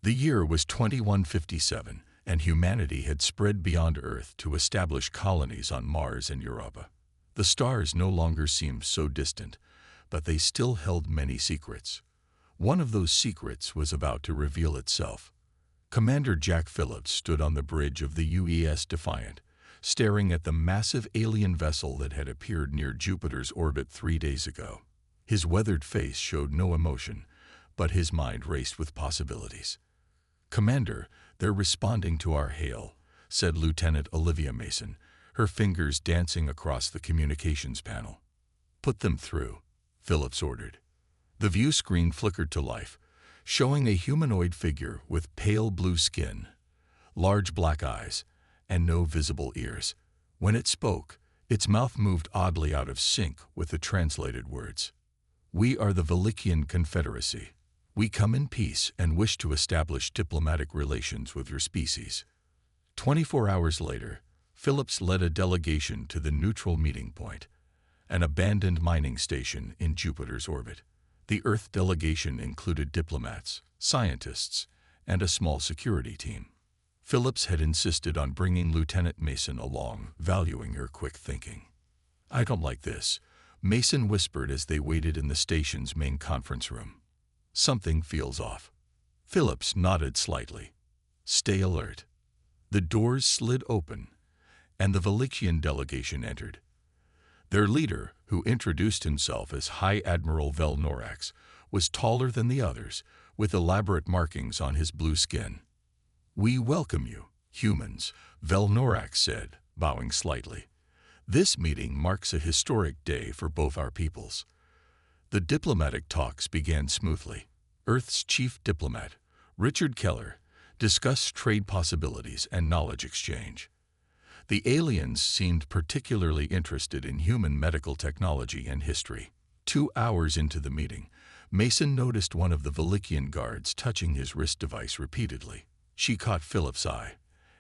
The year was 2157, and humanity had spread beyond Earth to establish colonies on Mars and Europa. The stars no longer seemed so distant, but they still held many secrets. One of those secrets was about to reveal itself. Commander Jack Phillips stood on the bridge of the UES Defiant, staring at the massive alien vessel that had appeared near Jupiter's orbit 3 days ago. His weathered face showed no emotion, but his mind raced with possibilities. "Commander, they're responding to our hail," said Lieutenant Olivia Mason, her fingers dancing across the communications panel. "Put them through," Phillips ordered. The view screen flickered to life, showing a humanoid figure with pale blue skin, large black eyes, and no visible ears. When it spoke, its mouth moved oddly out of sync with the translated words. "We are the Velikian Confederacy. We come in peace and wish to establish diplomatic relations with your species." 24 hours later, Phillips led a delegation to the neutral meeting point, an abandoned mining station in Jupiter's orbit. The Earth delegation included diplomats, scientists, and a small security team. Phillips had insisted on bringing Lieutenant Mason along, valuing her quick thinking. "I don't like this," Mason whispered as they waited in the station's main conference room. "Something feels off." Phillips nodded slightly. "Stay alert." The doors slid open, and the Velikian delegation entered. Their leader, who introduced himself as High Admiral Vel Norax, was taller than the others, with elaborate markings on his blue skin. "We welcome you, humans," Vel Norax said, bowing slightly. "This meeting marks a historic day for both our peoples." The diplomatic talks began smoothly. Earth's chief diplomat, Richard Keller, discussed trade possibilities and knowledge exchange. The aliens seemed particularly interested in human medical technology and history. 2 hours into the meeting, Mason noticed one of the Velikian guards touching his wrist device repeatedly. She caught Phillips' eye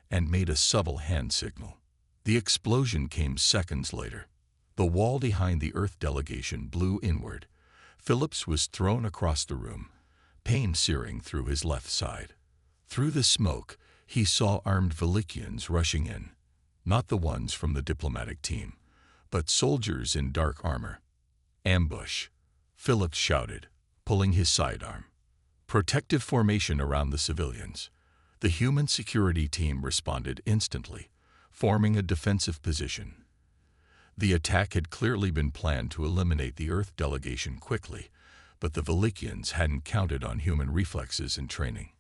and made a subtle hand signal. The explosion came seconds later. The wall behind the Earth delegation blew inward. Phillips was thrown across the room, pain searing through his left side. Through the smoke, he saw armed Velikians rushing in. Not the ones from the diplomatic team, but soldiers in dark armor. "Ambush," Phillips shouted, pulling his sidearm. Protective formation around the civilians. The human security team responded instantly, forming a defensive position. The attack had clearly been planned to eliminate the Earth delegation quickly, but the Velikians hadn't counted on human reflexes and training.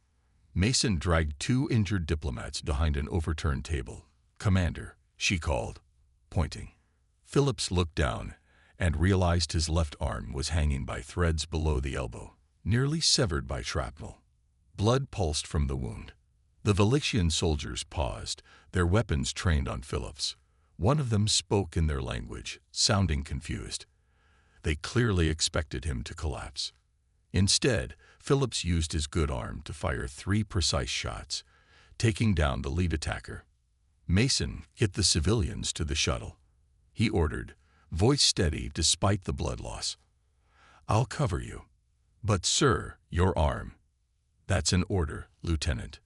Mason dragged 2 injured diplomats behind an overturned table. "Commander," she called, pointing. Phillips looked down and realized his left arm was hanging by threads below the elbow, nearly severed by shrapnel. Blood pulsed from the wound. The Velikian soldiers paused, their weapons trained on Phillips. One of them spoke in their language, sounding confused. They clearly expected him to collapse. Instead, Phillips used his good arm to fire 3 precise shots, taking down the lead attacker. Mason hit the civilians to the shuttle. He ordered, voice steady despite the blood loss. "I'll cover you." "But sir, your arm." "That's an order, Lieutenant."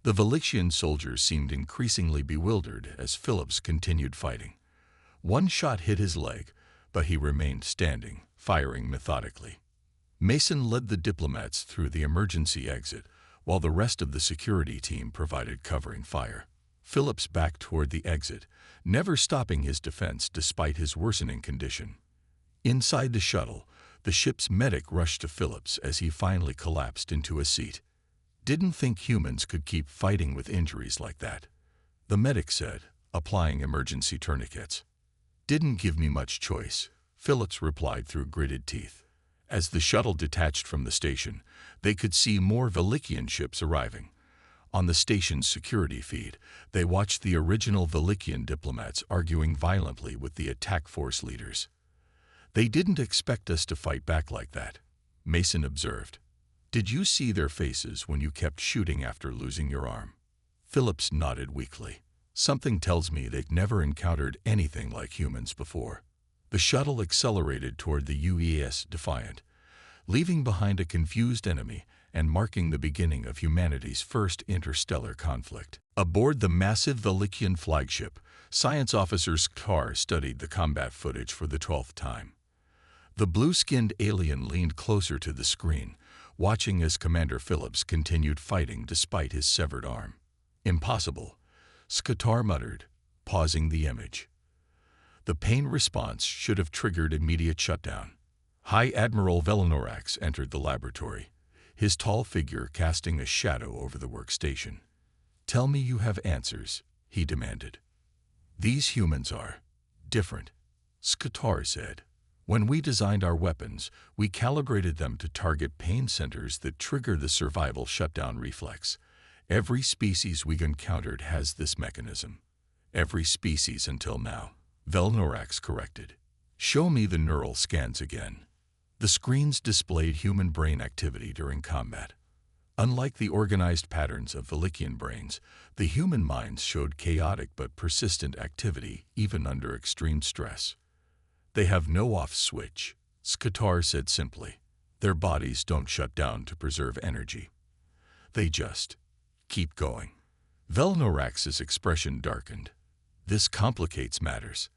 The Velikian soldiers seemed increasingly bewildered as Phillips continued fighting. One shot hit his leg, but he remained standing, firing methodically. Mason led the diplomats through the emergency exit, while the rest of the security team provided covering fire. Phillips backed toward the exit, never stopping his defense despite his worsening condition. Inside the shuttle, the ship's medic rushed to Phillips as he finally collapsed into a seat. "Didn't think humans could keep fighting with injuries like that," the medic said, applying emergency tourniquets. "Didn't give me much choice," Phillips replied through gritted teeth. As the shuttle detached from the station, they could see more Velikian ships arriving. On the station's security feed, they watched the original Velikian diplomats arguing violently with the attack force leaders. "They didn't expect us to fight back like that," Mason observed. "Did you see their faces when you kept shooting after losing your arm?" Phillips nodded weakly. "Something tells me they've never encountered anything like humans before." The shuttle accelerated toward the UES Defiant, leaving behind a confused enemy and marking the beginning of humanity's first interstellar conflict. Aboard the massive Velikian flagship, science officer Skar studied the combat footage for the 12th time. The blue-skinned alien leaned closer to the screen, watching as Commander Phillips continued fighting despite his severed arm. "Impossible," Skatar muttered, pausing the image. The pain response should have triggered immediate shutdown. High Admiral Velinorax entered the laboratory, his tall figure casting a shadow over the workstation. "Tell me you have answers," he demanded. "These humans are different," Skatar said. "When we designed our weapons, we calibrated them to target pain centers that trigger the survival shutdown reflex. Every species we've encountered has this mechanism." "Every species until now," Velnorax corrected. "Show me the neural scans again." The screens displayed human brain activity during combat. Unlike the organized patterns of Velikian brains, the human minds showed chaotic but persistent activity even under extreme stress. "They have no off switch," Skatar said simply. "Their bodies don't shut down to preserve energy. They just keep going." Velnorax's expression darkened. "This complicates matters.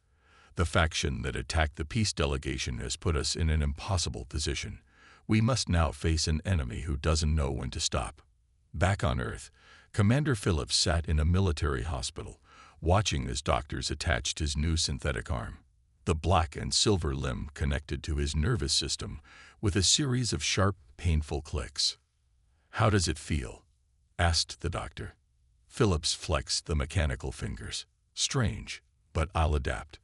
The faction that attacked the peace delegation has put us in an impossible position. We must now face an enemy who doesn't know when to stop." Back on Earth, Commander Phillips sat in a military hospital, watching as doctors attached his new synthetic arm. The black and silver limb connected to his nervous system with a series of sharp, painful clicks. "How does it feel?" asked the doctor. Phillips flexed the mechanical fingers. "Strange, but I'll adapt."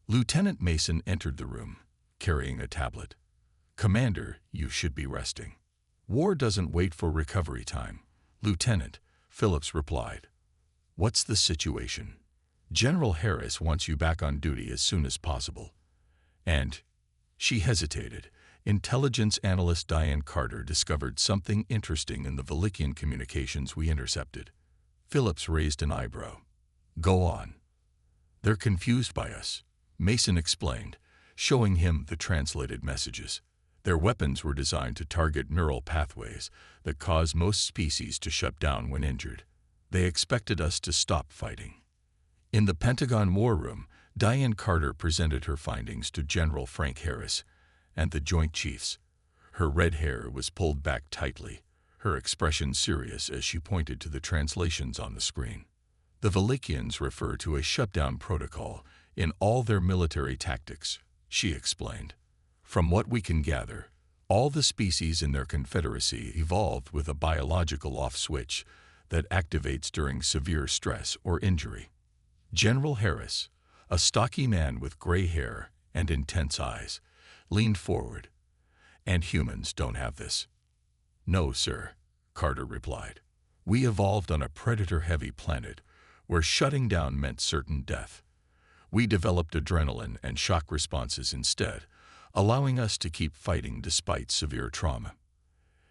Lieutenant Mason entered the room, carrying a tablet. "Commander, you should be resting." "War doesn't wait for recovery time, Lieutenant," Phillips replied. "What's the situation?" "General Harris wants you back on duty as soon as possible." "And?" She hesitated. Intelligence analyst Diane Carter discovered something interesting in the Velikian communications we intercepted. Phillips raised an eyebrow. "Go on." "They're confused by us," Mason explained, showing him the translated messages. "Their weapons were designed to target neural pathways that cause most species to shut down when injured. They expected us to stop fighting." In the Pentagon War Room, Diane Carter presented her findings to General Frank Harris and the Joint Chiefs. Her red hair was pulled back tightly, her expression serious as she pointed to the translations on the screen. "The Velikians refer to a shutdown protocol in all their military tactics," she explained. "From what we can gather, all the species in their confederacy evolved with a biological off switch that activates during severe stress or injury." General Harris, a stocky man with gray hair and intense eyes, leaned forward. "And humans don't have this?" "No, sir," Carter replied. "We evolved on a predator-heavy planet where shutting down meant certain death. We developed adrenaline and shock responses instead, allowing us to keep fighting despite severe trauma."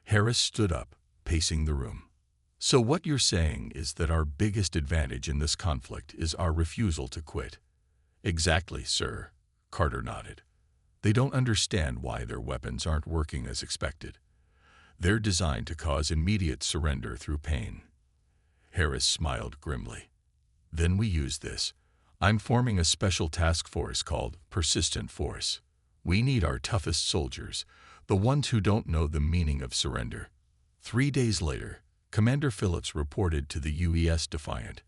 Harris stood up, pacing the room. "So what you're saying is that our biggest advantage in this conflict is our refusal to quit?" "Exactly, sir," Carter nodded. "They don't understand why their weapons aren't working as expected. They're designed to cause immediate surrender through pain." Harris smiled grimly. "Then we use this. I'm forming a special task force called Persistent Force. We need our toughest soldiers, the ones who don't know the meaning of surrender." 3 days later, Commander Phillips reported to the UES Defiant,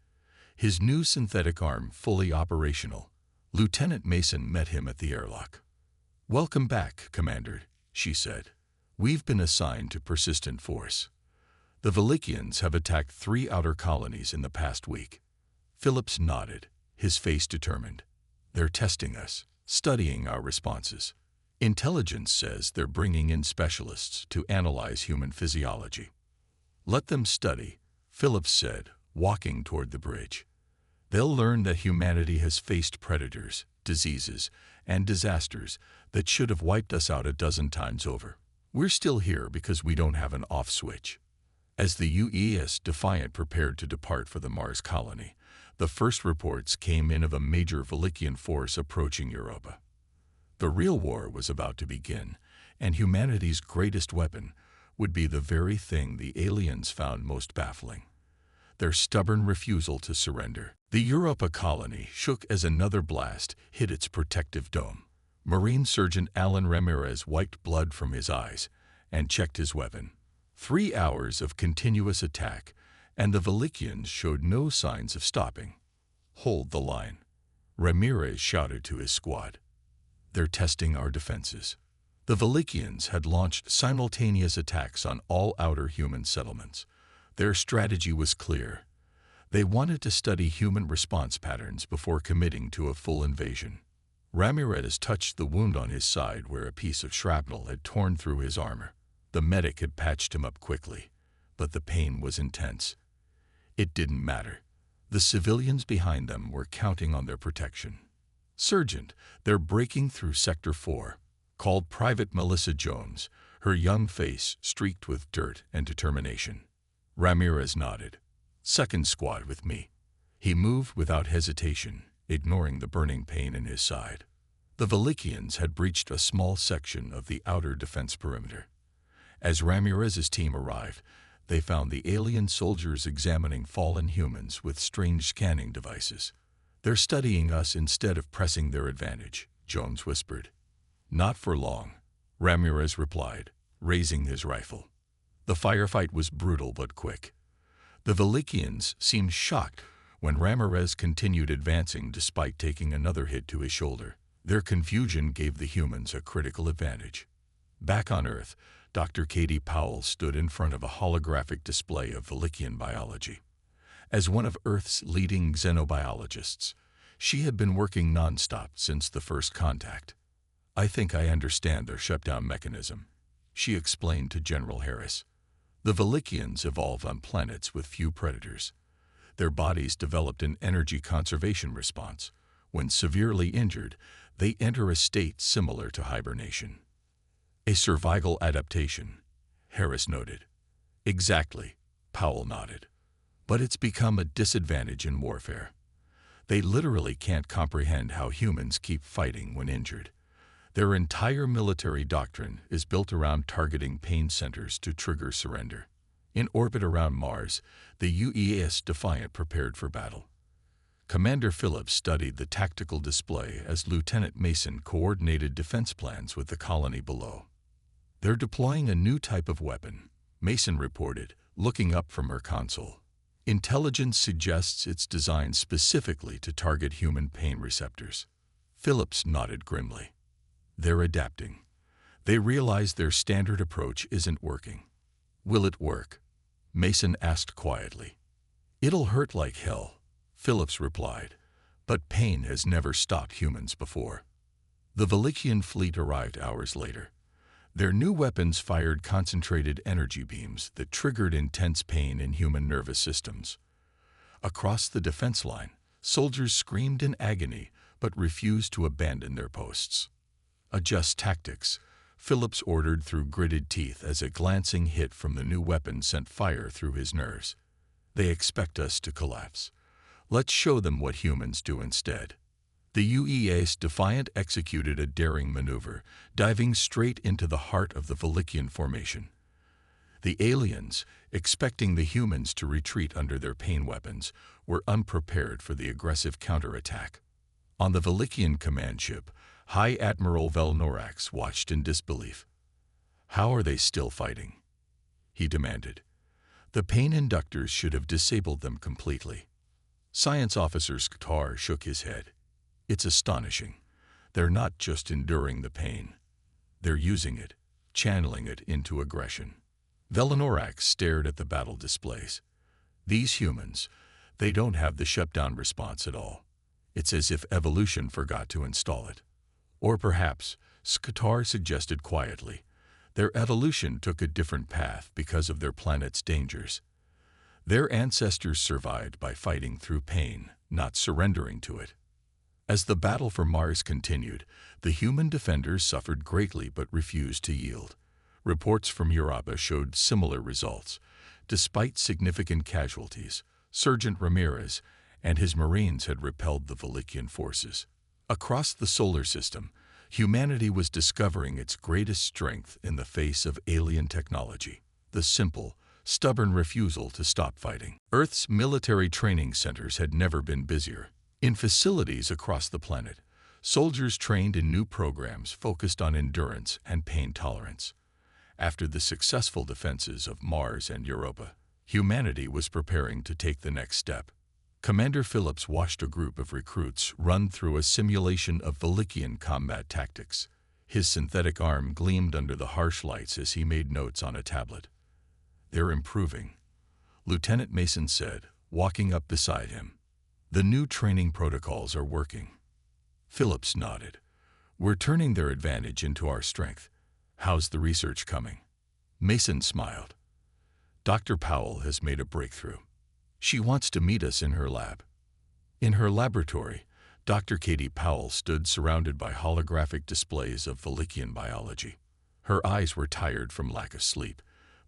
his new synthetic arm fully operational. Lieutenant Mason met him at the airlock. "Welcome back, Commander," she said. "We've been assigned to Persistent Force. The Velikians have attacked 3 outer colonies in the past week." Phillips nodded, his face determined. "They're testing us, studying our responses. Intelligence says they're bringing in specialists to analyze human physiology." "Let them study," Phillips said, walking toward the bridge. "They'll learn that humanity has faced predators, diseases, and disasters that should have wiped us out a dozen times over. We're still here because we don't have an off switch." As the UES Defiant prepared to depart for the Mars colony, the first reports came in of a major Velikian force approaching Europa. The real war was about to begin, and humanity's greatest weapon would be the very thing the aliens found most baffling: their stubborn refusal to surrender. The Europa colony shook as another blast hit its protective dome. Marine Sergeant Alan Ramirez wiped blood from his eyes and checked his weapon. 3 hours of continuous attack, and the Velikians showed no signs of stopping. "Hold the line," Ramirez shouted to his squad. "They're testing our defenses." The Velikians had launched simultaneous attacks on all outer human settlements. Their strategy was clear. They wanted to study human response patterns before committing to a full invasion. Ramirez touched the wound on his side where a piece of shrapnel had torn through his armor. The medic had patched him up quickly, but the pain was intense. It didn't matter. The civilians behind them were counting on their protection. "Sergeant, they're breaking through Sector 4, called Private Melissa Jones, her young face streaked with dirt and determination." Ramirez nodded. "Second squad with me." He moved without hesitation, ignoring the burning pain in his side. The Velikians had breached a small section of the outer defense perimeter. As Ramirez's team arrived, they found the alien soldiers examining fallen humans with strange scanning devices. "They're studying us instead of pressing their advantage," Jones whispered. "Not for long," Ramirez replied, raising his rifle. The firefight was brutal but quick. The Velikians seemed shocked when Ramirez continued advancing despite taking another hit to his shoulder. Their confusion gave the humans a critical advantage. Back on Earth, Dr. Katie Powell stood in front of a holographic display of Velikian biology. As one of Earth's leading xenobiologists, she had been working nonstop since the first contact. "I think I understand their shutdown mechanism," she explained to General Harris. "The Velikians evolved on planets with few predators. Their bodies developed an energy conservation response. When severely injured, they enter a state similar to hibernation." "A survival adaptation," Harris noted. "Exactly," Powell nodded. "But it's become a disadvantage in warfare. They literally can't comprehend how humans keep fighting when injured. Their entire military doctrine is built around targeting pain centers to trigger surrender." In orbit around Mars, the UES Defiant prepared for battle. Commander Phillips studied the tactical display as Lieutenant Mason coordinated defense plans with the colony below. "They're deploying a new type of weapon," Mason reported, looking up from her console. "Intelligence suggests it's designed specifically to target human pain receptors." Phillips nodded grimly. "They're adapting. They realize their standard approach isn't working." "Will it work?" Mason asked quietly. "It'll hurt like hell," Phillips replied, "but pain has never stopped humans before." The Velikian fleet arrived hours later. Their new weapons fired concentrated energy beams that triggered intense pain in human nervous systems. Across the defense line, soldiers screamed in agony but refused to abandon their posts. "Adjust tactics," Phillips ordered through gritted teeth as a glancing hit from the new weapon sent fire through his nerves. "They expect us to collapse. Let's show them what humans do instead." The UES Defiant executed a daring maneuver, diving straight into the heart of the Velikian formation. The aliens, expecting the humans to retreat under their pain weapons, were unprepared for the aggressive counterattack. On the Velikian command ship, High Admiral Velnorax watched in disbelief. "How are they still fighting?" he demanded. "The pain inductors should have disabled them completely." Science Officer Skatar shook his head. "It's astonishing. They're not just enduring the pain. They're using it, channeling it into aggression." Velnorax stared at the battle displays. "These humans, they don't have the shutdown response at all. It's as if evolution forgot to install it. Or perhaps," Skatar suggested quietly, "their evolution took a different path because of their planet's dangers. Their ancestors survived by fighting through pain, not surrendering to it." As the battle for Mars continued, the human defenders suffered greatly but refused to yield. Reports from Europa showed similar results. Despite significant casualties, Sergeant Ramirez and his Marines had repelled the Velikian forces. Across the solar system, humanity was discovering its greatest strength in the face of alien technology. the simple, stubborn refusal to stop fighting. Earth's military training centers had never been busier. In facilities across the planet, soldiers trained in new programs focused on endurance and pain tolerance. After the successful defenses of Mars and Europa, humanity was preparing to take the next step. Commander Phillips watched a group of recruits run through a simulation of Velikian combat tactics. His synthetic arm gleamed under the harsh lights as he made notes on a tablet. "They're improving," Lieutenant Mason said, walking up beside him. "The new training protocols are working." Phillips nodded. "We're turning their advantage into our strength. How's the research coming?" Mason smiled. "Dr. Powell has made a breakthrough. She wants to meet us in her lab." In her laboratory, Dr. Katie Powell stood surrounded by holographic displays of Velikian biology. Her eyes were tired from lack of sleep,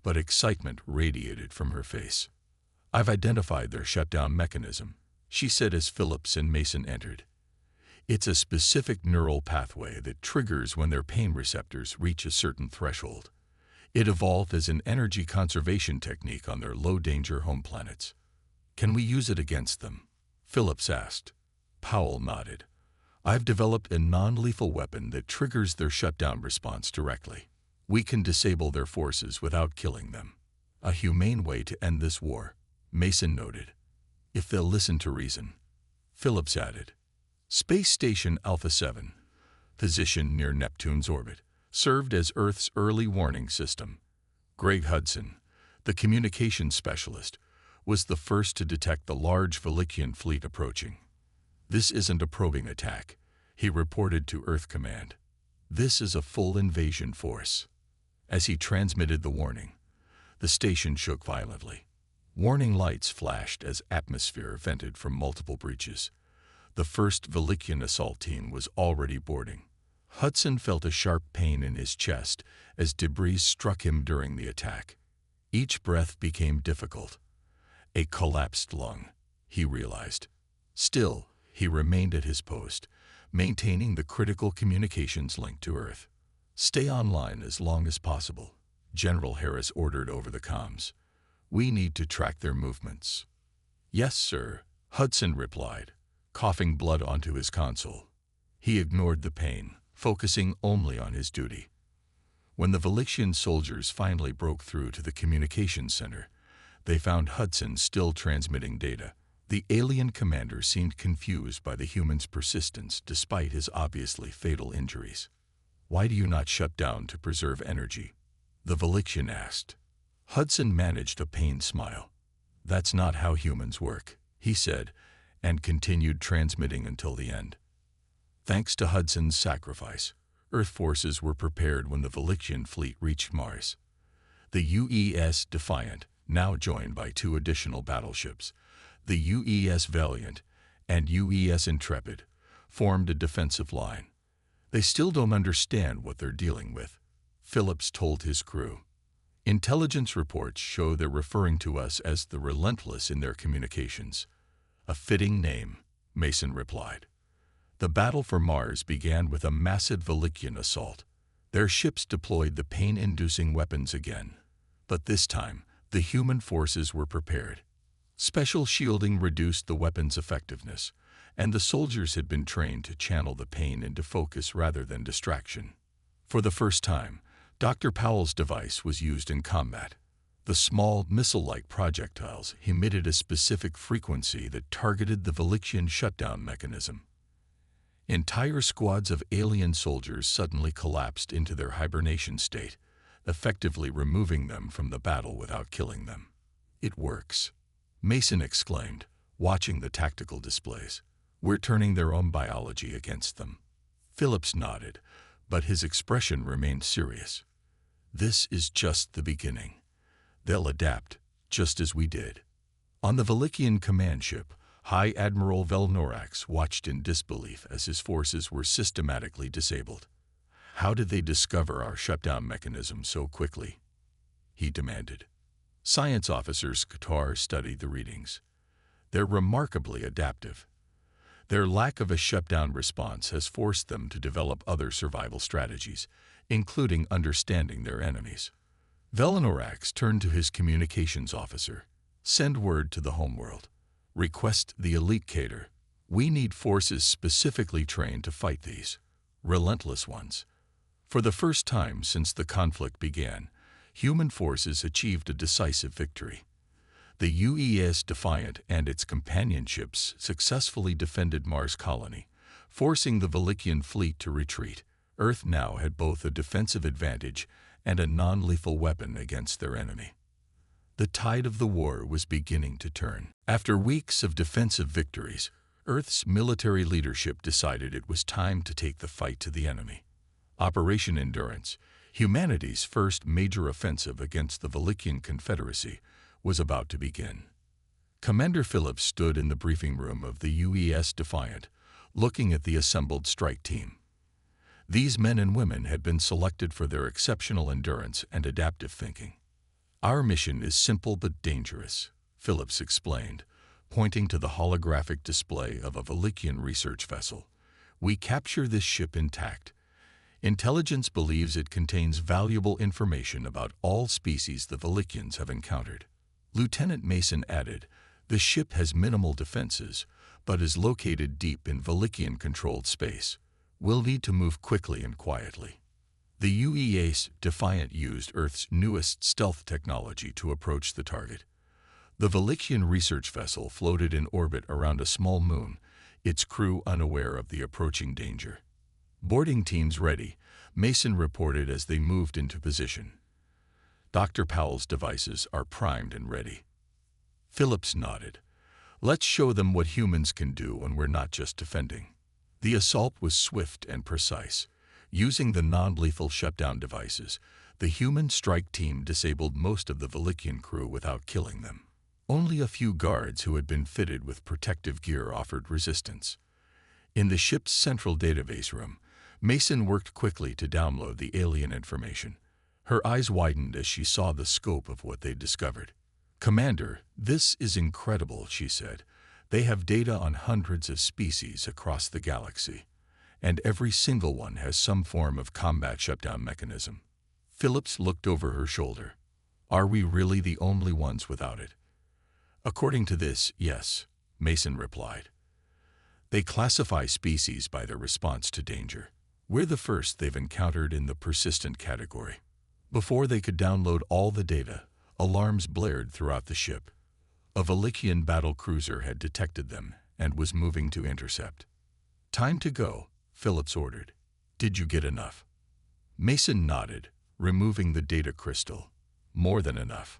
but excitement radiated from her face. "I've identified their shutdown mechanism," she said as Phillips and Mason entered. "It's a specific neural pathway that triggers when their pain receptors reach a certain threshold. It evolved as an energy conservation technique on their low-danger home planets." "Can we use it against them?" Phillips asked. Powell nodded. "I've developed a non-lethal weapon that triggers their shutdown response directly. We can disable their forces without killing them. A humane way to end this war," Mason noted. "If they'll listen to reason," Phillips added. Space Station Alpha 7, positioned near Neptune's orbit, served as Earth's early warning system. Greg Hudson, the communications specialist, was the first to detect the large Velikian fleet approaching. "This isn't a probing attack," he reported to Earth Command. "This is a full invasion force." As he transmitted the warning, the station shook violently. Warning lights flashed as atmosphere vented from multiple breaches. The first Velikian assault team was already boarding. Hudson felt a sharp pain in his chest as debris struck him during the attack. Each breath became difficult. A collapsed lung, he realized. Still, he remained at his post, maintaining the critical communications link to Earth. "Stay online as long as possible," General Harris ordered over the comms. "We need to track their movements." "Yes, sir," Hudson replied, coughing blood onto his console. He ignored the pain, focusing only on his duty. When the Velikian soldiers finally broke through to the communications center, they found Hudson still transmitting data. The alien commander seemed confused by the human's persistence despite his obviously fatal injuries. "Why do you not shut down to preserve energy?" the Velikian asked. Hudson managed a pained smile. "That's not how humans work," he said, and continued transmitting until the end. Thanks to Hudson's sacrifice, Earth forces were prepared when the Velikian fleet reached Mars. The UES Defiant, now joined by 2 additional battleships, the UES Valiant and UES Intrepid, formed a defensive line. "They still don't understand what they're dealing with," Phillips told his crew. "Intelligence reports show they're referring to us as the Relentless in their communications." "A fitting name," Mason replied. The battle for Mars began with a massive Velikian assault. Their ships deployed the pain-inducing weapons again, but this time, the human forces were prepared. Special shielding reduced the weapon's effectiveness, and the soldiers had been trained to channel the pain into focus rather than distraction. For the first time, Dr. Powell's device was used in combat. The small, missile-like projectiles emitted a specific frequency that targeted the Velikian shutdown mechanism. Entire squads of alien soldiers suddenly collapsed into their hibernation state, effectively removing them from the battle without killing them. "It works," Mason exclaimed, watching the tactical displays. "We're turning their own biology against them." Phillips nodded, but his expression remained serious. "This is just the beginning. They'll adapt, just as we did." On the Velikian command ship, High Admiral Velnorax watched in disbelief as his forces were systematically disabled. "How did they discover our shutdown mechanism so quickly?" he demanded. Science officers Qatar studied the readings. "They're remarkably adaptive. Their lack of a shutdown response has forced them to develop other survival strategies, including understanding their enemies." Velinorax turned to his communications officer. Send word to the homeworld. Request the elite cater. We need forces specifically trained to fight these relentless ones. For the first time since the conflict began, human forces achieved a decisive victory. The UES Defiant and its companion ships successfully defended Mars' colony, forcing the Velikian fleet to retreat. Earth now had both a defensive advantage and a non-lethal weapon against their enemy. The tide of the war was beginning to turn. After weeks of defensive victories, Earth's military leadership decided it was time to take the fight to the enemy. Operation Endurance, humanity's first major offensive against the Velikian Confederacy, was about to begin. Commander Phillips stood in the briefing room of the UES Defiant, looking at the assembled strike team. These men and women had been selected for their exceptional endurance and adaptive thinking. Our mission is simple but dangerous, Phillips explained, pointing to the holographic display of a Velikian research vessel. We capture this ship intact. Intelligence believes it contains valuable information about all species the Velikians have encountered. Lieutenant Mason added, the ship has minimal defenses, but is located deep in Velikian-controlled space. We'll need to move quickly and quietly. The UES Defiant used Earth's newest stealth technology to approach the target. The Velikian research vessel floated in orbit around a small moon, its crew unaware of the approaching danger. Boarding teams ready, Mason reported as they moved into position. Dr. Powell's devices are primed and ready. Phillips nodded. Let's show them what humans can do when we're not just defending. The assault was swift and precise. Using the non-lethal shutdown devices, the human strike team disabled most of the Velikian crew without killing them. Only a few guards who had been fitted with protective gear offered resistance. In the ship's central database room, Mason worked quickly to download the alien information. Her eyes widened as she saw the scope of what they'd discovered. Commander, this is incredible, she said. They have data on hundreds of species across the galaxy, and every single one has some form of combat shutdown mechanism. Phillips looked over her shoulder. Are we really the only ones without it? According to this, yes, Mason replied. They classify species by their response to danger. We're the first they've encountered in the persistent category. Before they could download all the data, alarms blared throughout the ship. A Velikian battle cruiser had detected them and was moving to intercept. Time to go, Phillips ordered. Did you get enough? Mason nodded, removing the data crystal. More than enough.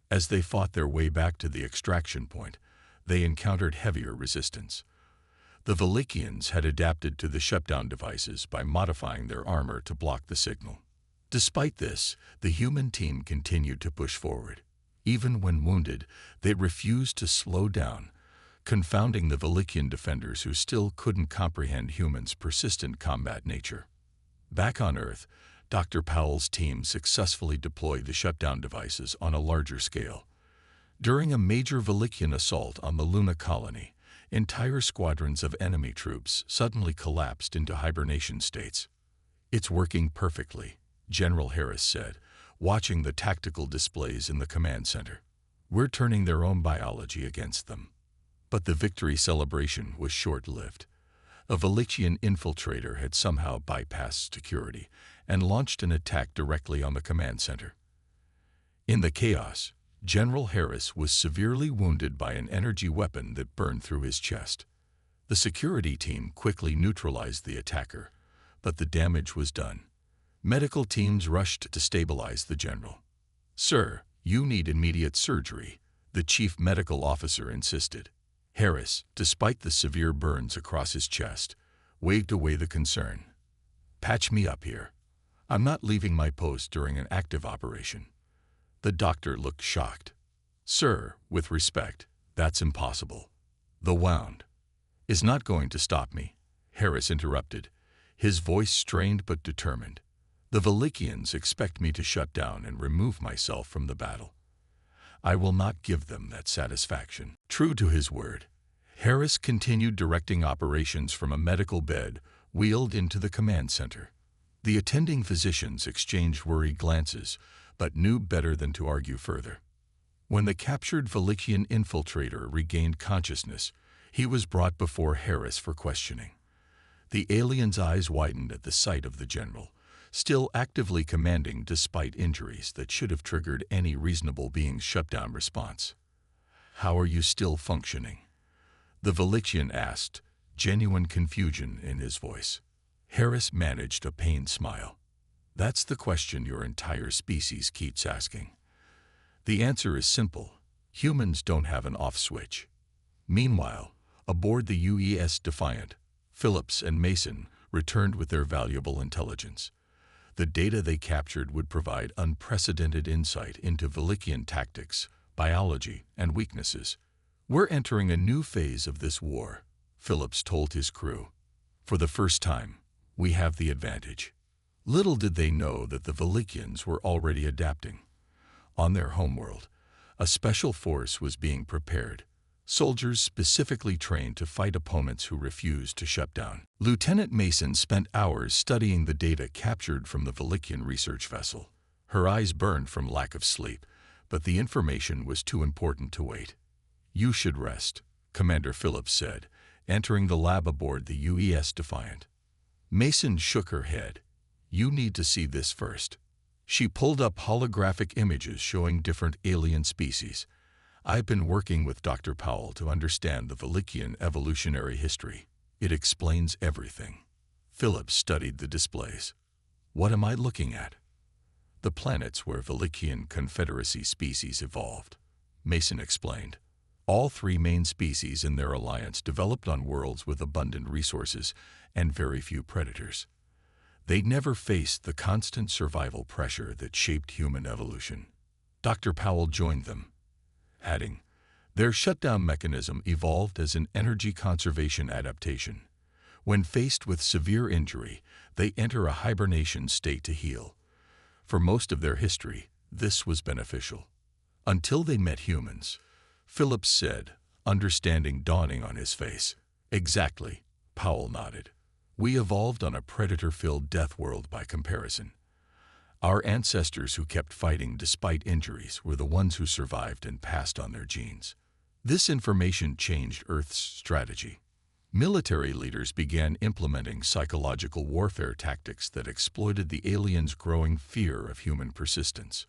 As they fought their way back to the extraction point, they encountered heavier resistance. The Velikians had adapted to the shutdown devices by modifying their armor to block the signal. Despite this, the human team continued to push forward. Even when wounded, they refused to slow down, confounding the Velikian defenders who still couldn't comprehend humans' persistent combat nature. Back on Earth, Dr. Powell's team successfully deployed the shutdown devices on a larger scale. During a major Velikian assault on the Luna colony, entire squadrons of enemy troops suddenly collapsed into hibernation states. It's working perfectly, General Harris said, watching the tactical displays in the command center. We're turning their own biology against them. But the victory celebration was short-lived. A Velikian infiltrator had somehow bypassed security and launched an attack directly on the command center. In the chaos, General Harris was severely wounded by an energy weapon that burned through his chest. The security team quickly neutralized the attacker, but the damage was done. Medical teams rushed to stabilize the general. Sir, you need immediate surgery, the chief medical officer insisted. Harris, despite the severe burns across his chest, waved away the concern. Patch me up here. I'm not leaving my post during an active operation. The doctor looked shocked. Sir, with respect, that's impossible. The wound is not going to stop me, Harris interrupted, his voice strained but determined. The Velikians expect me to shut down and remove myself from the battle. I will not give them that satisfaction. True to his word, Harris continued directing operations from a medical bed wheeled into the command center. The attending physicians exchanged worried glances, but knew better than to argue further. When the captured Velikian infiltrator regained consciousness, he was brought before Harris for questioning. The alien's eyes widened at the sight of the general, still actively commanding despite injuries that should have triggered any reasonable being's shutdown response. "How are you still functioning?" the Velikian asked, genuine confusion in his voice. Harris managed a pained smile. "That's the question your entire species keeps asking. The answer is simple. Humans don't have an off switch." Meanwhile, aboard the UES Defiant, Phillips and Mason returned with their valuable intelligence. The data they captured would provide unprecedented insight into Velikian tactics, biology, and weaknesses. "We're entering a new phase of this war," Phillips told his crew. "For the first time, we have the advantage." Little did they know that the Velikians were already adapting. On their homeworld, a special force was being prepared, soldiers specifically trained to fight opponents who refused to shut down. Lieutenant Mason spent hours studying the data captured from the Velikian research vessel. Her eyes burned from lack of sleep, but the information was too important to wait. "You should rest," Commander Phillips said, entering the lab aboard the UES Defiant. Mason shook her head. "You need to see this first." She pulled up holographic images showing different alien species. "I've been working with Dr. Powell to understand the Velikian evolutionary history. It explains everything." Phillips studied the displays. "What am I looking at?" "The planets where Velikian Confederacy species evolved," Mason explained. "All three main species in their alliance developed on worlds with abundant resources and very few predators. They never faced the constant survival pressure that shaped human evolution." Dr. Powell joined them, adding, "Their shutdown mechanism evolved as an energy conservation adaptation. When faced with severe injury, they enter a hibernation state to heal. For most of their history, this was beneficial. Until they met humans," Phillips said, understanding dawning on his face. "Exactly," Powell nodded. "We evolved on a predator-filled death world by comparison. Our ancestors who kept fighting despite injuries were the ones who survived and passed on their genes." This information changed Earth's strategy. Military leaders began implementing psychological warfare tactics that exploited the aliens' growing fear of human persistence.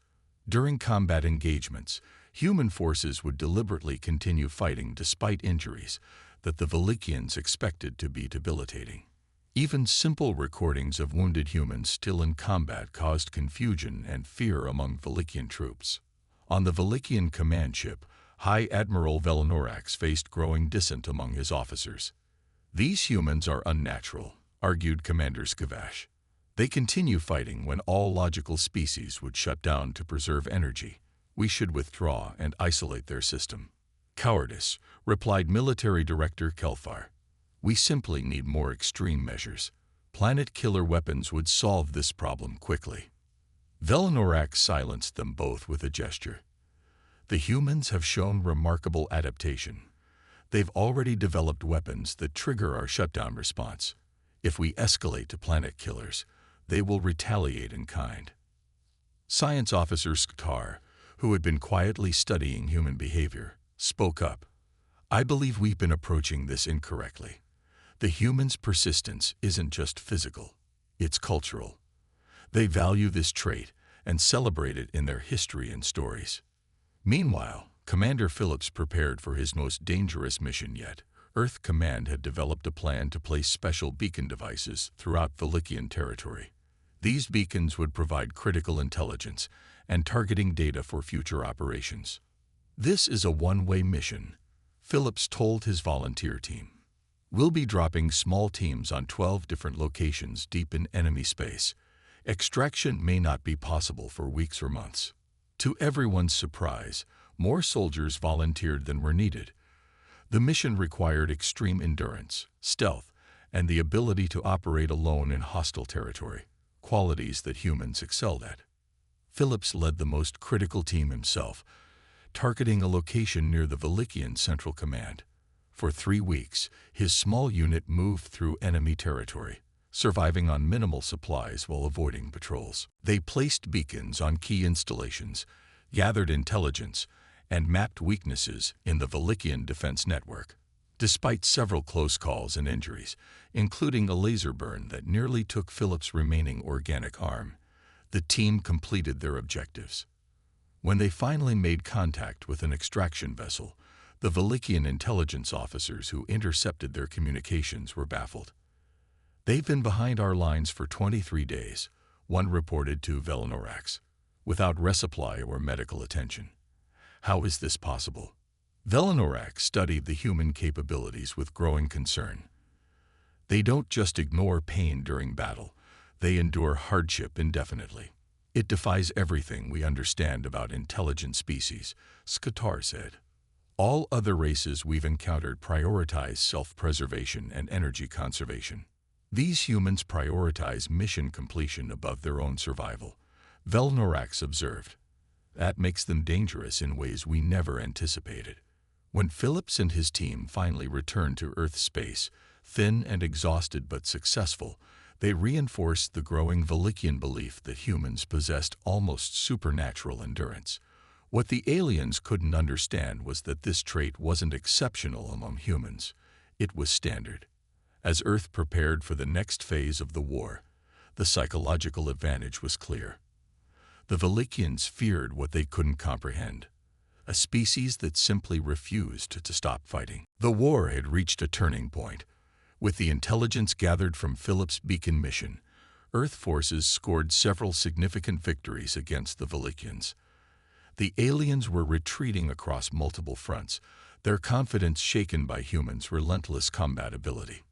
During combat engagements, human forces would deliberately continue fighting despite injuries that the Velikians expected to be debilitating. Even simple recordings of wounded humans still in combat caused confusion and fear among Velikian troops. On the Velikian command ship, High Admiral Velinorax faced growing dissent among his officers. "These humans are unnatural," argued Commander Skavash. "They continue fighting when all logical species would shut down to preserve energy. We should withdraw and isolate their system." "Cowardice," replied Military Director Kelfar. "We simply need more extreme measures. Planet-killer weapons would solve this problem quickly." Velinorax silenced them both with a gesture. "The humans have shown remarkable adaptation. They've already developed weapons that trigger our shutdown response. If we escalate to planet killers, they will retaliate in kind." Science Officer Sktar, who had been quietly studying human behavior, spoke up. "I believe we've been approaching this incorrectly. The humans' persistence isn't just physical, it's cultural. They value this trait and celebrate it in their history and stories." Meanwhile, Commander Phillips prepared for his most dangerous mission yet. Earth Command had developed a plan to place special beacon devices throughout Velikian territory. These beacons would provide critical intelligence and targeting data for future operations. "This is a one-way mission," Phillips told his volunteer team. "We'll be dropping small teams on 12 different locations deep in enemy space. Extraction may not be possible for weeks or months." To everyone's surprise, more soldiers volunteered than were needed. The mission required extreme endurance, stealth, and the ability to operate alone in hostile territory, qualities that humans excelled at. Phillips led the most critical team himself, targeting a location near the Velikian Central Command. For 3 weeks, his small unit moved through enemy territory, surviving on minimal supplies while avoiding patrols. They placed beacons on key installations, gathered intelligence, and mapped weaknesses in the Velikian defense network. Despite several close calls and injuries, including a laser burn that nearly took Philip's remaining organic arm, the team completed their objectives. When they finally made contact with an extraction vessel, the Velikian intelligence officers who intercepted their communications were baffled. "They've been behind our lines for 23 days, one reported to Velinorax, without resupply or medical attention. How is this possible?" Velinorax studied the human capabilities with growing concern. "They don't just ignore pain during battle, they endure hardship indefinitely. It defies everything we understand about intelligent species," Skatar said. "All other races we've encountered prioritize self-preservation and energy conservation. These humans prioritize mission completion above their own survival," Velinorax observed. "That makes them dangerous in ways we never anticipated." When Phillips and his team finally returned to Earth space, thin and exhausted but successful, they reinforced the growing Velikian belief that humans possessed almost supernatural endurance. What the aliens couldn't understand was that this trait wasn't exceptional among humans. It was standard. As Earth prepared for the next phase of the war, the psychological advantage was clear. The Velikians feared what they couldn't comprehend, a species that simply refused to stop fighting. The war had reached a turning point. With the intelligence gathered from Philip's beacon mission, Earth forces scored several significant victories against the Velikians. The aliens were retreating across multiple fronts, their confidence shaken by humans' relentless combat ability.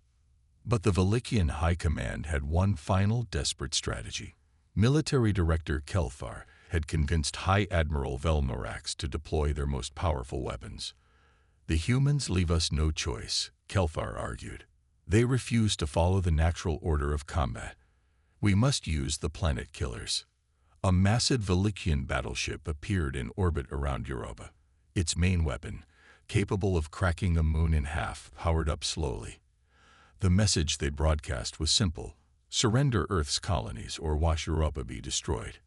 But the Velikian High Command had one final desperate strategy. Military Director Kelthar had convinced High Admiral Velnorax to deploy their most powerful weapons. "The humans leave us no choice," Kelthar argued. "They refuse to follow the natural order of combat. We must use the planet killers." A massive Velikian battleship appeared in orbit around Europa. Its main weapon, capable of cracking a moon in half, powered up slowly. The message they broadcast was simple: surrender Earth's colonies or watch Europa be destroyed.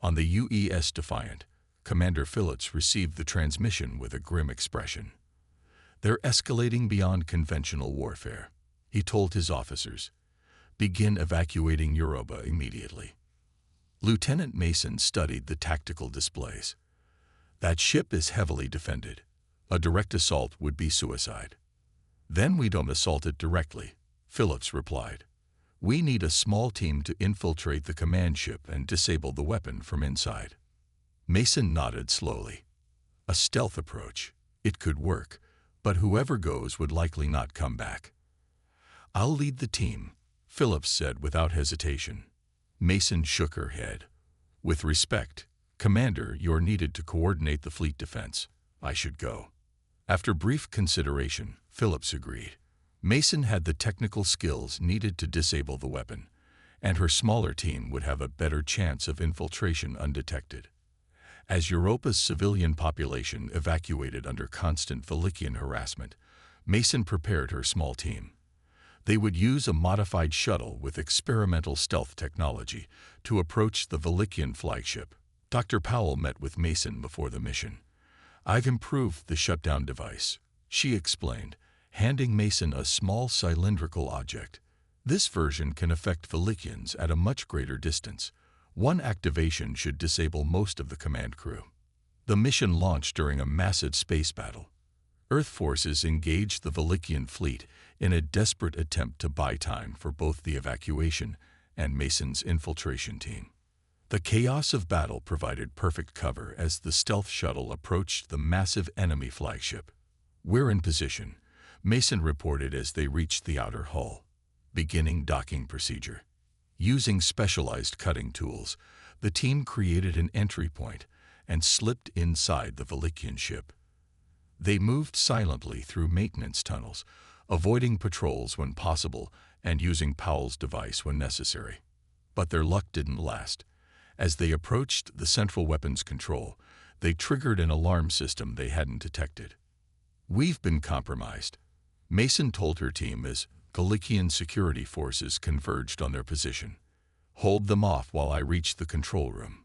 On the UES Defiant, Commander Phillips received the transmission with a grim expression. "They're escalating beyond conventional warfare," he told his officers. "Begin evacuating Europa immediately." Lieutenant Mason studied the tactical displays. "That ship is heavily defended. A direct assault would be suicide." "Then we don't assault it directly," Phillips replied. "We need a small team to infiltrate the command ship and disable the weapon from inside." Mason nodded slowly. "A stealth approach. It could work, but whoever goes would likely not come back." "I'll lead the team," Phillips said without hesitation. Mason shook her head. "With respect, Commander, you're needed to coordinate the fleet defense. I should go." After brief consideration, Phillips agreed. Mason had the technical skills needed to disable the weapon, and her smaller team would have a better chance of infiltration undetected. As Europa's civilian population evacuated under constant Velikian harassment, Mason prepared her small team. They would use a modified shuttle with experimental stealth technology to approach the Velikian flagship. Dr. Powell met with Mason before the mission. "I've improved the shutdown device," she explained, handing Mason a small cylindrical object. "This version can affect Velikians at a much greater distance. One activation should disable most of the command crew." The mission launched during a massive space battle. Earth forces engaged the Velikian fleet in a desperate attempt to buy time for both the evacuation and Mason's infiltration team. The chaos of battle provided perfect cover as the stealth shuttle approached the massive enemy flagship. "We're in position," Mason reported as they reached the outer hull. "Beginning docking procedure." Using specialized cutting tools, the team created an entry point and slipped inside the Velikian ship. They moved silently through maintenance tunnels, avoiding patrols when possible and using Powell's device when necessary. But their luck didn't last. As they approached the central weapons control, they triggered an alarm system they hadn't detected. "We've been compromised," Mason told her team as Galician security forces converged on their position. "Hold them off while I reach the control room."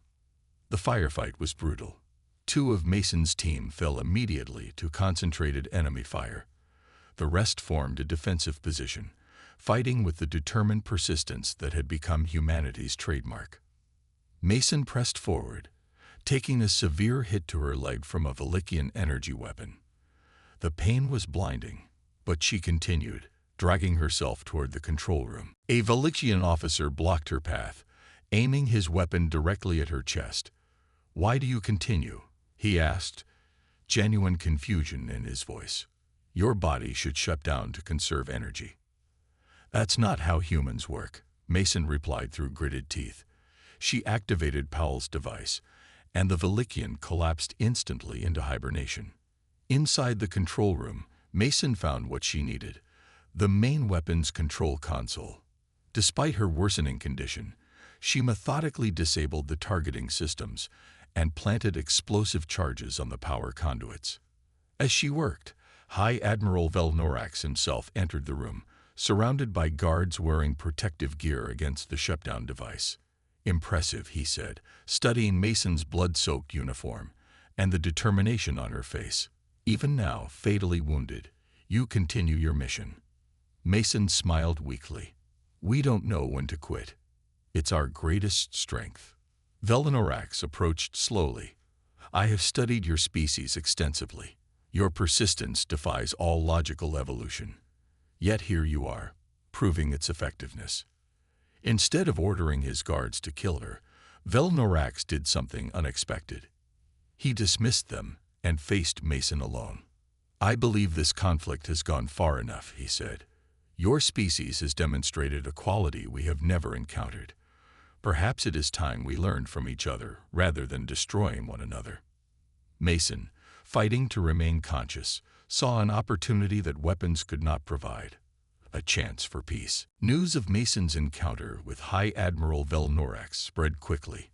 The firefight was brutal. Two of Mason's team fell immediately to concentrated enemy fire. The rest formed a defensive position, fighting with the determined persistence that had become humanity's trademark. Mason pressed forward, taking a severe hit to her leg from a Galician energy weapon. The pain was blinding, but she continued, dragging herself toward the control room. A Galician officer blocked her path, aiming his weapon directly at her chest. "Why do you continue?" he asked, genuine confusion in his voice. "Your body should shut down to conserve energy." "That's not how humans work," Mason replied through gritted teeth. She activated Powell's device, and the Galician collapsed instantly into hibernation. Inside the control room, Mason found what she needed: the main weapons control console. Despite her worsening condition, she methodically disabled the targeting systems and planted explosive charges on the power conduits. As she worked, High Admiral Velnorax himself entered the room, surrounded by guards wearing protective gear against the shutdown device. "Impressive," he said, studying Mason's blood-soaked uniform and the determination on her face. "Even now, fatally wounded, you continue your mission." Mason smiled weakly. "We don't know when to quit. It's our greatest strength." Velnorax approached slowly. "I have studied your species extensively. Your persistence defies all logical evolution. Yet here you are, proving its effectiveness." Instead of ordering his guards to kill her, Velnorax did something unexpected. He dismissed them and faced Mason alone. "I believe this conflict has gone far enough," he said. "Your species has demonstrated a quality we have never encountered. Perhaps it is time we learned from each other rather than destroying one another." Mason, fighting to remain conscious, saw an opportunity that weapons could not provide: a chance for peace. News of Mason's encounter with High Admiral Velnorax spread quickly.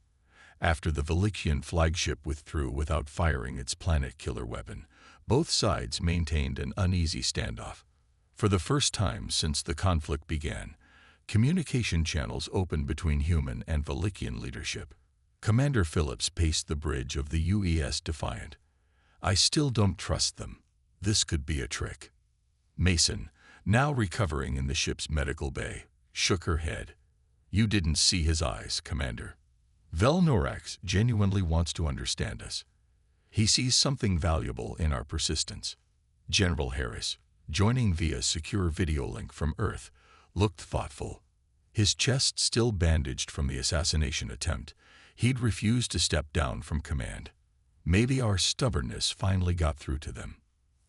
After the Galician flagship withdrew without firing its planet-killer weapon, both sides maintained an uneasy standoff. For the first time since the conflict began, communication channels opened between human and Galician leadership. Commander Phillips paced the bridge of the UES Defiant. "I still don't trust them. This could be a trick." Mason, now recovering in the ship's medical bay, shook her head. "You didn't see his eyes, Commander. Velnorax genuinely wants to understand us. He sees something valuable in our persistence." General Harris, joining via secure video link from Earth, looked thoughtful. His chest still bandaged from the assassination attempt, he'd refused to step down from command. Maybe our stubbornness finally got through to them.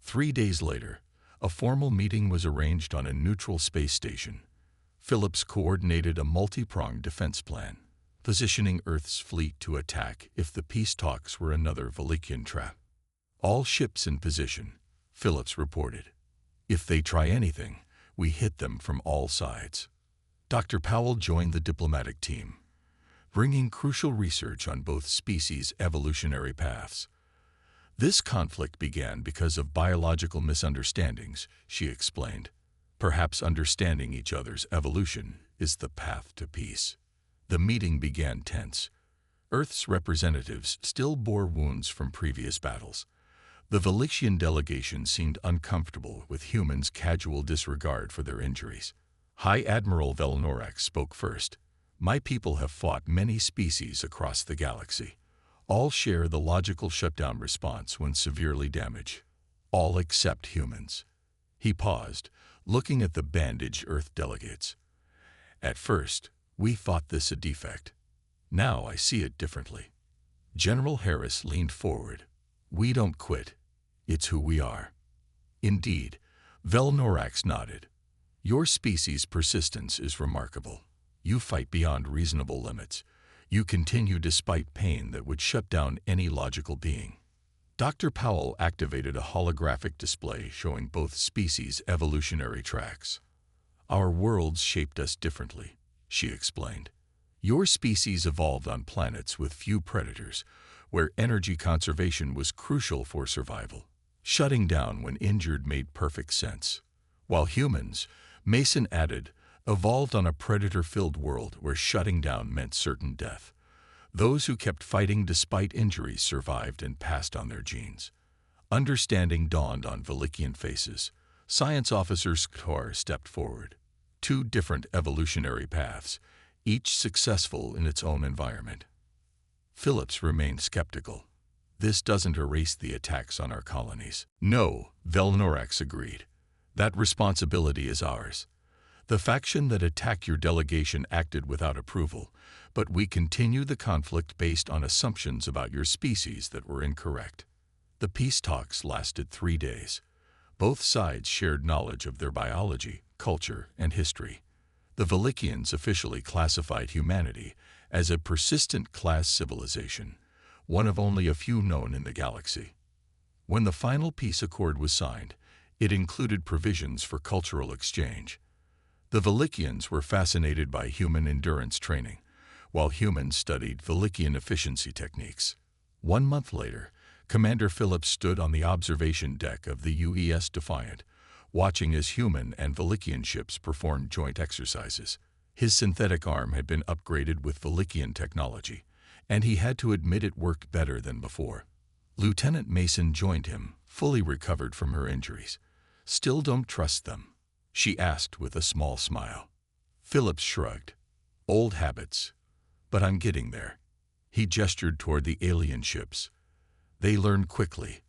3 days later, a formal meeting was arranged on a neutral space station. Phillips coordinated a multi-pronged defense plan, positioning Earth's fleet to attack if the peace talks were another Galician trap. "All ships in position," Phillips reported. "If they try anything, we hit them from all sides." Dr. Powell joined the diplomatic team, bringing crucial research on both species' evolutionary paths. "This conflict began because of biological misunderstandings," she explained. "Perhaps understanding each other's evolution is the path to peace." The meeting began tense. Earth's representatives still bore wounds from previous battles. The Galician delegation seemed uncomfortable with humans' casual disregard for their injuries. High Admiral Velnorax spoke first. "My people have fought many species across the galaxy. All share the logical shutdown response when severely damaged. All except humans." He paused, looking at the bandaged Earth delegates. "At first, we thought this a defect. Now I see it differently." General Harris leaned forward. "We don't quit. It's who we are." "Indeed," Velnorax nodded. "Your species' persistence is remarkable. You fight beyond reasonable limits. You continue despite pain that would shut down any logical being." Dr. Powell activated a holographic display showing both species' evolutionary tracks. "Our worlds shaped us differently," she explained. "Your species evolved on planets with few predators, where energy conservation was crucial for survival. Shutting down when injured made perfect sense. While humans, Mason added, evolved on a predator-filled world where shutting down meant certain death. Those who kept fighting despite injuries survived and passed on their genes. Understanding dawned on Velikian faces. Science officer Sktor stepped forward. Two different evolutionary paths, each successful in its own environment. Phillips remained skeptical. This doesn't erase the attacks on our colonies. No, Velnorax agreed. That responsibility is ours. The faction that attacked your delegation acted without approval, but we continue the conflict based on assumptions about your species that were incorrect. The peace talks lasted 3 days. Both sides shared knowledge of their biology, culture, and history. The Velikians officially classified humanity as a persistent class civilization, one of only a few known in the galaxy. When the final peace accord was signed, it included provisions for cultural exchange. The Velikians were fascinated by human endurance training, while humans studied Velikian efficiency techniques. 1 month later, Commander Phillips stood on the observation deck of the UES Defiant, watching as human and Velikian ships performed joint exercises. His synthetic arm had been upgraded with Velikian technology, and he had to admit it worked better than before. Lieutenant Mason joined him, fully recovered from her injuries. "Still don't trust them?" she asked with a small smile. Phillips shrugged. "Old habits. But I'm getting there." He gestured toward the alien ships. "They learn quickly.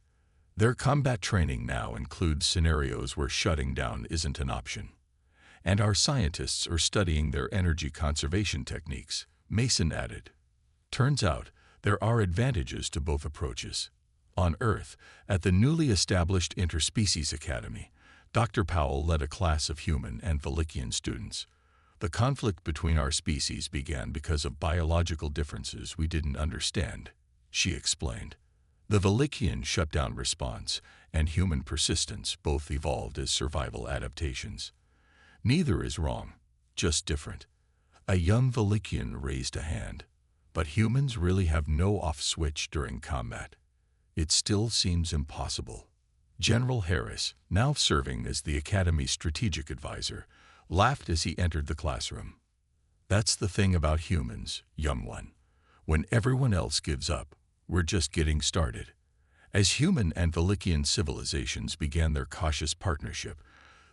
Their combat training now includes scenarios where shutting down isn't an option. And our scientists are studying their energy conservation techniques," Mason added. "Turns out there are advantages to both approaches." On Earth, at the newly established Interspecies Academy, Dr. Powell led a class of human and Velikian students. "The conflict between our species began because of biological differences we didn't understand," she explained. "The Velikian shutdown response and human persistence both evolved as survival adaptations. Neither is wrong, just different." A young Velikian raised a hand. "But humans really have no off switch during combat. It still seems impossible." General Harris, now serving as the Academy's strategic advisor, laughed as he entered the classroom. "That's the thing about humans, young one. When everyone else gives up, we're just getting started." As human and Velikian civilizations began their cautious partnership,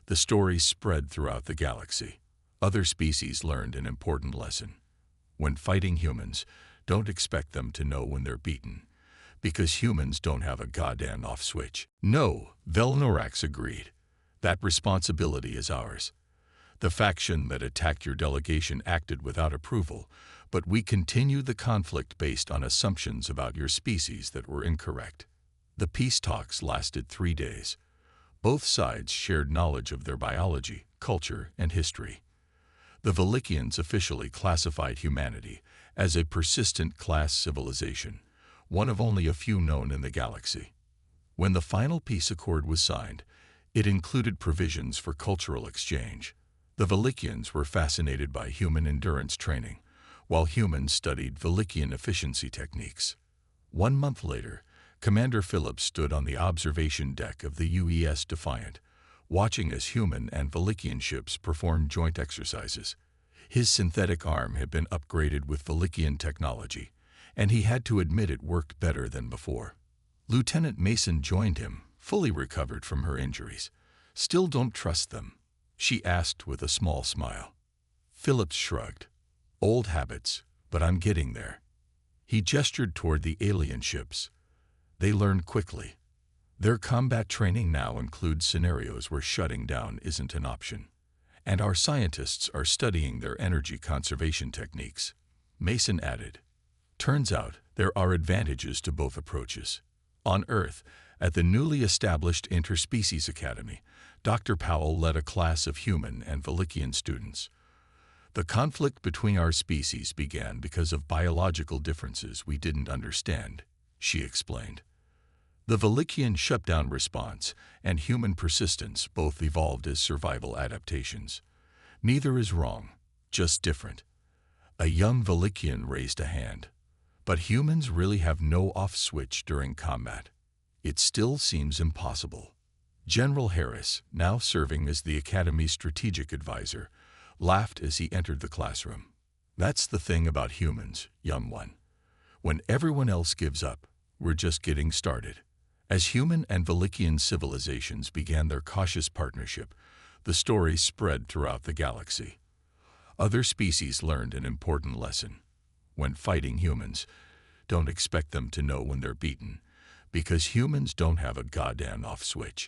the story spread throughout the galaxy. Other species learned an important lesson. When fighting humans, don't expect them to know when they're beaten, because humans don't have a goddamn off switch. "No," Velnorax agreed. "That responsibility is ours. The faction that attacked your delegation acted without approval, but we continue the conflict based on assumptions about your species that were incorrect." The peace talks lasted 3 days. Both sides shared knowledge of their biology, culture, and history. The Velikians officially classified humanity as a persistent class civilization, one of only a few known in the galaxy. When the final peace accord was signed, it included provisions for cultural exchange. The Velikians were fascinated by human endurance training, while humans studied Velikian efficiency techniques. 1 month later, Commander Phillips stood on the observation deck of the UES Defiant, watching as human and Velikian ships performed joint exercises. His synthetic arm had been upgraded with Velikian technology, and he had to admit it worked better than before. Lieutenant Mason joined him, fully recovered from her injuries. "Still don't trust them?" she asked with a small smile. Phillips shrugged. "Old habits, but I'm getting there." He gestured toward the alien ships. "They learn quickly. Their combat training now includes scenarios where shutting down isn't an option. And our scientists are studying their energy conservation techniques," Mason added. "Turns out there are advantages to both approaches." On Earth, at the newly established Interspecies Academy, Dr. Powell led a class of human and Velikian students. "The conflict between our species began because of biological differences we didn't understand," she explained. "The Velikian shutdown response and human persistence both evolved as survival adaptations. Neither is wrong, just different." A young Velikian raised a hand. "But humans really have no off switch during combat. It still seems impossible." General Harris, now serving as the Academy's strategic advisor, laughed as he entered the classroom. That's the thing about humans, young one. When everyone else gives up, we're just getting started. As human and Velikian civilizations began their cautious partnership, the story spread throughout the galaxy. Other species learned an important lesson. When fighting humans, don't expect them to know when they're beaten, because humans don't have a goddamn off switch.